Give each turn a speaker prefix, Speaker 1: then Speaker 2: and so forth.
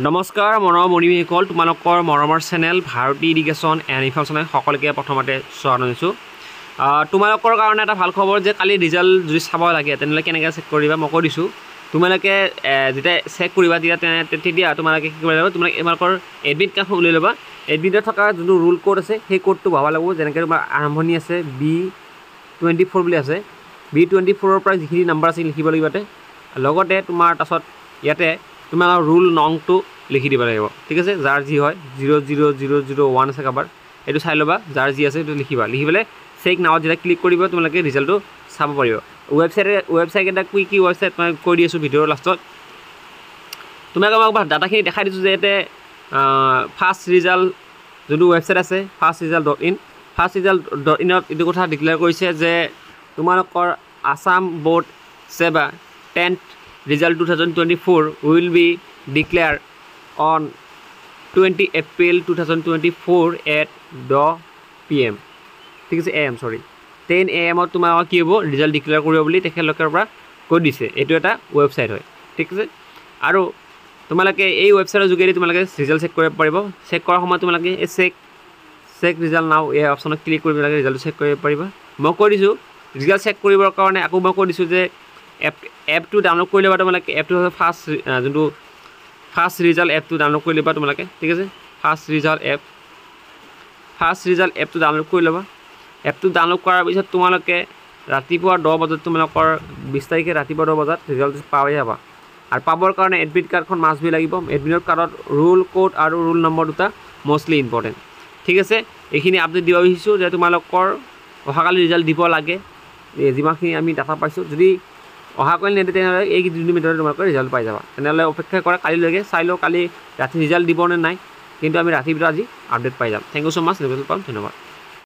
Speaker 1: নমস্কাৰ মৰমীসকল তোমালোকৰ মৰমৰ channel Bharati irrigation and information সকলোকে প্ৰথমতে স্বাগতম জনাইছোঁ তোমালোকৰ কাৰণে এটা ভাল খবৰ যে কালি ৰিজাল্ট যদি চাব লাগে তেনেহ'লে কেনেকৈ চেক কৰিবা মই কৈ দিছোঁ তোমালোকে যেতিয়া চেক কৰিবা তেতিয়া তোমালোকে কি কৰিব লাগিব তোমালোকৰ এডমিট কাৰ্ডখন উলিয়াই ল'বা এডমিটত থকা যোনটো ৰুল কোড আছে সেই কোডটো ভৰাব লাগিব যেনেকৈ তোমাৰ আৰম্ভণি আছে B24 বুলি আছে B24ৰ পৰা যিখিনি নাম্বাৰ আছে লিখিব লাগিব লগতে তোমাৰ তাৰপিছত ইয়াতে তোমাৰ ৰুল নংটো লিখি দিব লাগিব ঠিক আছে যাৰ যি হয় 00001 আছে কাবাৰ এইটো চাই ল'বা যাৰ যি আছে এইটো লিখিবা লিখি পেলাই চেক নাওত যেতিয়া ক্লিক কৰিব তোমালোকে ৰিজাল্টটো চাব পাৰিব ৱেবছাইট এটা কি ৱেবছাইট মই কৈ দি আছোঁ ভিডিঅ'ৰ লাষ্টত তোমালোকক মই ডাটাখিনি দেখাই দিছোঁ যে ইয়াতে ফাৰ্ষ্ট ৰিজাল্ট যোনটো ৱেবছাইট আছে firstresult.in firstresult.inত এইটো কথা ডিক্লেয়াৰ কৰিছে যে তোমালোকৰ আসাম বোৰ্ড সেৱা 10th result 2024 will be declared on 20 April 2024 at 10 PM ঠিক আছে AM sorry 10 AM তোমালোকৰ কি হ'ব ৰিজাল্ট ডিক্লেয়াৰ কৰিব বুলি তেখেতলোকৰ পৰা কৈ দিছে এইটো এটা ৱেবছাইট হয় ঠিক আছে আৰু তোমালোকে এই ৱেবছাইটৰ যোগেদি তোমালোকে ৰিজাল্ট চেক কৰিব পাৰিব চেক কৰাৰ সময়ত তোমালোকে এই চেক ৰিজাল্ট নাও এই অপশ্যনত ক্লিক কৰি তোমালোকে ৰিজাল্ট চেক কৰিব পাৰিবা মই কৈ দিছোঁ ৰিজাল্ট চেক কৰিবৰ কাৰণে আকৌ মই কৈ দিছোঁ যে এপটো ডাউনলোড কৰি ল'বা তোমালোকে এপটো হৈছে ফাৰ্ষ্ট ৰিজাল্ট এপটো ডাউনলোড কৰি ল'বা তোমালোকে ঠিক আছে ফাৰ্ষ্ট ৰিজাল্ট এপটো ডাউনলোড কৰি ল'বা এপটো ডাউনলোড কৰাৰ পিছত তোমালোকে ৰাতিপুৱা 10 বজাত তোমালোকৰ 20 তাৰিখে ৰাতিপুৱা 10 বজাত ৰিজাল্ট পাই যাবা আৰু পাবৰ কাৰণে এডমিট কাৰ্ডখন মাষ্ট বি লাগিব এডমিট কাৰ্ডত ৰুল কোড আৰু ৰুল নম্বৰ দুটা মোষ্টলি ইম্পৰ্টেণ্ট ঠিক আছে এইখিনি আপডেট দিব বিচাৰিছোঁ যে তোমালোকৰ অহাকালি ৰিজাল্ট দিব লাগে যিমানখিনি আমি ডাটা পাইছোঁ যদি অহাকালি নেদে তেনেহ'লে এই দুদিনৰ ভিতৰত তোমালোকৰ ৰিজাল্ট পাই যাবা তেনেহ'লে অপেক্ষা কৰা কালিলৈকে চাই লওঁ কালি ৰাতি ৰিজাল্ট দিব নে নাই কিন্তু আমি ৰাতিৰ ভিতৰত আজি আপডেট পাই যাম থেংক ইউ ছ' মাছ ধন্যবাদ